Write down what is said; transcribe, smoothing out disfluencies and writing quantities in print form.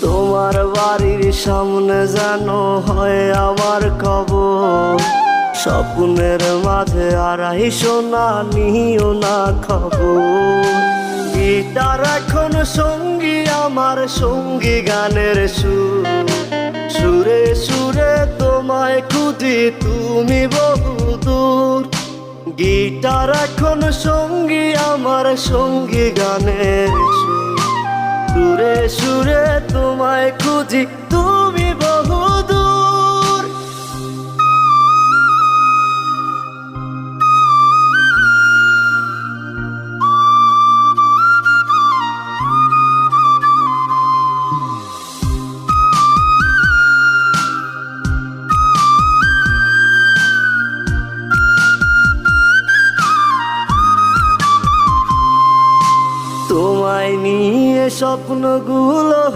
তোমার বাড়ির সামনে যেন হয় আমার কবর। স্বপ্নের মাঝে আড়াইশো না নিও না খবর। গিটার এখন সঙ্গী আমার, সঙ্গী গানের সুর। সুরে সুরে তোমায় খুঁজি তুমি বহুদূর। গিটার এখন সঙ্গী আমার, সঙ্গী গানের সুর। সুরে সুরে তোমায় খুঁজি তুমি বহুদূর। তোমায় নিয়ে স্বপ্নগুলো